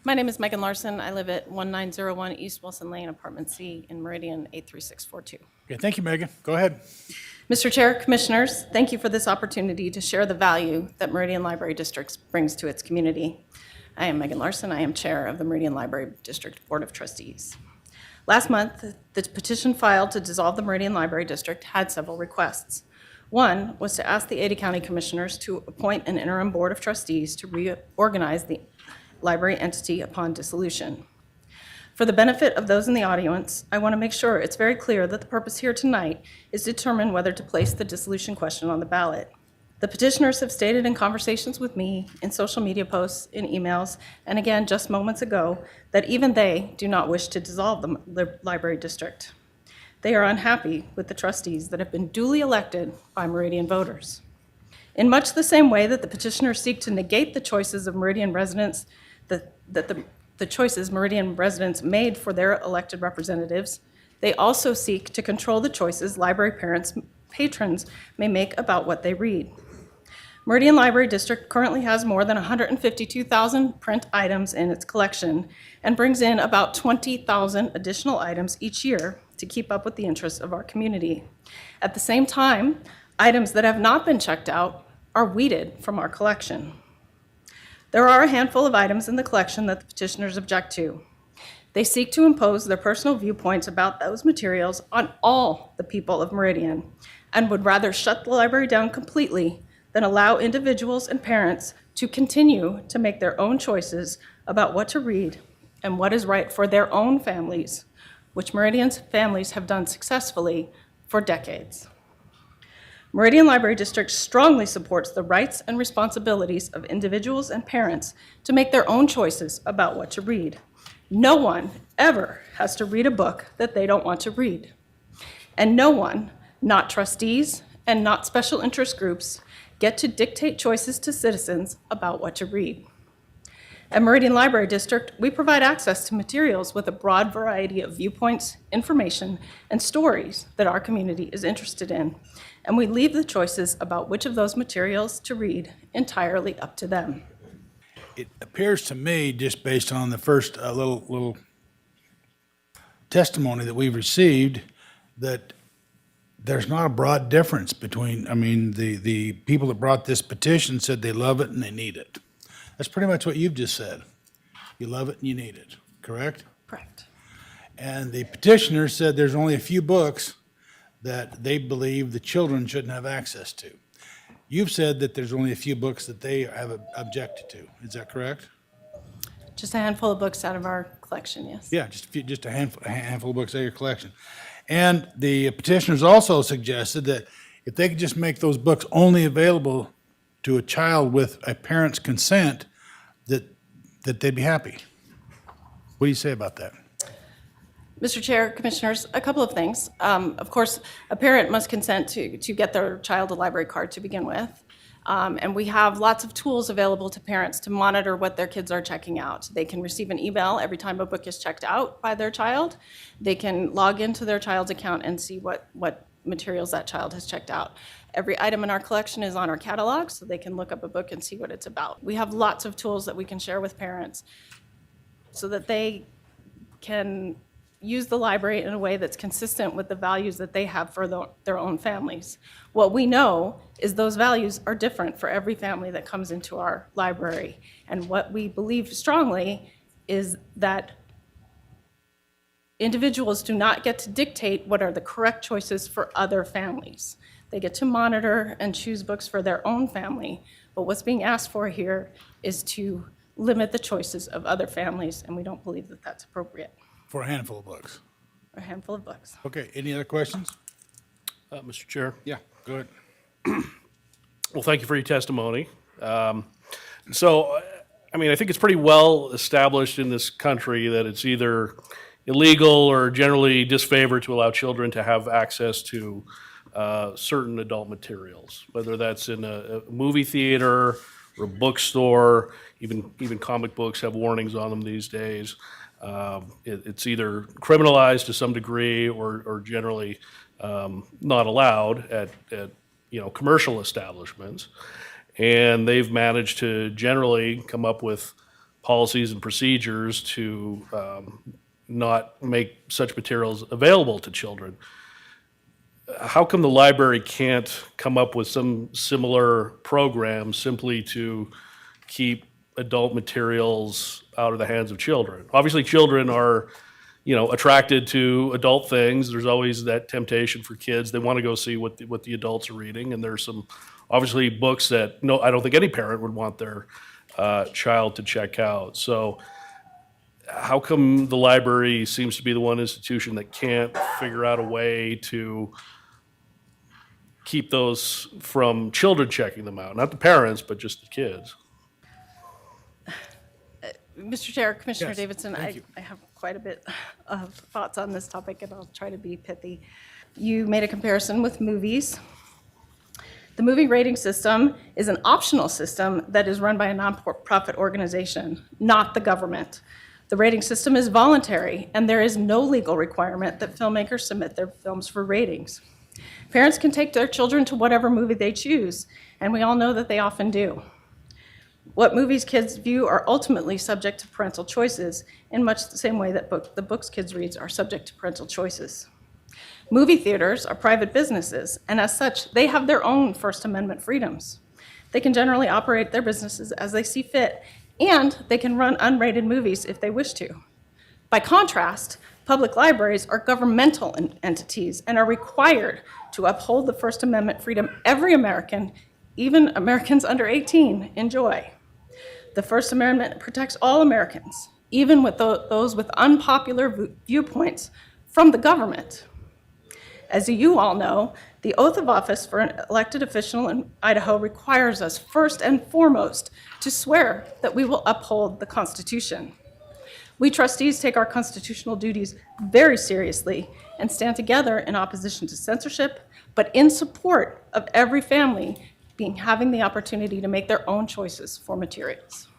My name is Megan Larson. I live at 1901 East Wilson Lane, Apartment C in Meridian 83642. Okay, thank you, Megan. Go ahead. Mr. Chair, Commissioners, thank you for this opportunity to share the value that Meridian Library District brings to its community. I am Megan Larson. I am Chair of the Meridian Library District Board of Trustees. Last month, the petition filed to dissolve the Meridian Library District had several requests. One was to ask the Ada County Commissioners to appoint an interim Board of Trustees to reorganize the library entity upon dissolution. For the benefit of those in the audience, I want to make sure it's very clear that the purpose here tonight is to determine whether to place the dissolution question on the ballot. The petitioners have stated in conversations with me, in social media posts, in emails, and again just moments ago, that even they do not wish to dissolve the library district. They are unhappy with the trustees that have been duly elected by Meridian voters. In much the same way that the petitioners seek to negate the choices of Meridian residents, the choices Meridian residents made for their elected representatives, they also seek to control the choices library patrons may make about what they read. Meridian Library District currently has more than 152,000 print items in its collection and brings in about 20,000 additional items each year to keep up with the interests of our community. At the same time, items that have not been checked out are weeded from our collection. There are a handful of items in the collection that the petitioners object to. They seek to impose their personal viewpoints about those materials on all the people of Meridian and would rather shut the library down completely than allow individuals and parents to continue to make their own choices about what to read and what is right for their own families, which Meridian's families have done successfully for decades. Meridian Library District strongly supports the rights and responsibilities of individuals and parents to make their own choices about what to read. No one ever has to read a book that they don't want to read. And no one, not trustees and not special interest groups, get to dictate choices to citizens about what to read. At Meridian Library District, we provide access to materials with a broad variety of viewpoints, information, and stories that our community is interested in, and we leave the choices about which of those materials to read entirely up to them. It appears to me, just based on the first little testimony that we've received, that there's not a broad difference between, the people that brought this petition said they love it and they need it. That's pretty much what you've just said. You love it and you need it, correct? Correct. And the petitioner said there's only a few books that they believe the children shouldn't have access to. You've said that there's only a few books that they have objected to. Is that correct? Just a handful of books out of our collection, yes. Yeah, just a handful of books out of your collection. And the petitioners also suggested that if they could just make those books only available to a child with a parent's consent, that they'd be happy. What do you say about that? Mr. Chair, Commissioners, a couple of things. Of course, a parent must consent to get their child a library card to begin with. And we have lots of tools available to parents to monitor what their kids are checking out. They can receive an email every time a book is checked out by their child. They can log into their child's account and see what materials that child has checked out. Every item in our collection is on our catalog, so they can look up a book and see what it's about. We have lots of tools that we can share with parents so that they can use the library in a way that's consistent with the values that they have for their own families. What we know is those values are different for every family that comes into our library. And what we believe strongly is that individuals do not get to dictate what are the correct choices for other families. They get to monitor and choose books for their own family, but what's being asked for here is to limit the choices of other families, and we don't believe that that's appropriate. For a handful of books. A handful of books. Okay, any other questions? Mr. Chair. Yeah, go ahead. Well, thank you for your testimony. I think it's pretty well established in this country that it's either illegal or generally disfavored to allow children to have access to certain adult materials, whether that's in a movie theater or a bookstore. Even comic books have warnings on them these days. It's either criminalized to some degree or generally not allowed at commercial establishments. And they've managed to generally come up with policies and procedures to not make such materials available to children. How come the library can't come up with some similar program simply to keep adult materials out of the hands of children? Obviously, children are, attracted to adult things. There's always that temptation for kids. They want to go see what the adults are reading, and there's some obviously books that I don't think any parent would want their child to check out. So how come the library seems to be the one institution that can't figure out a way to keep those from children checking them out? Not the parents, but just the kids. Mr. Chair, Commissioner Yes, Davidson, thank you. I have quite a bit of thoughts on this topic, and I'll try to be pithy. You made a comparison with movies. The movie rating system is an optional system that is run by a nonprofit organization, not the government. The rating system is voluntary, and there is no legal requirement that filmmakers submit their films for ratings. Parents can take their children to whatever movie they choose, and we all know that they often do. What movies kids view are ultimately subject to parental choices in much the same way that the books kids read are subject to parental choices. Movie theaters are private businesses, and as such, they have their own First Amendment freedoms. They can generally operate their businesses as they see fit, and they can run unrated movies if they wish to. By contrast, public libraries are governmental entities and are required to uphold the First Amendment freedom every American, even Americans under 18, enjoy. The First Amendment protects all Americans, even with those with unpopular viewpoints from the government. As you all know, the oath of office for an elected official in Idaho requires us first and foremost to swear that we will uphold the Constitution. We trustees take our constitutional duties very seriously and stand together in opposition to censorship, but in support of every family having the opportunity to make their own choices for materials.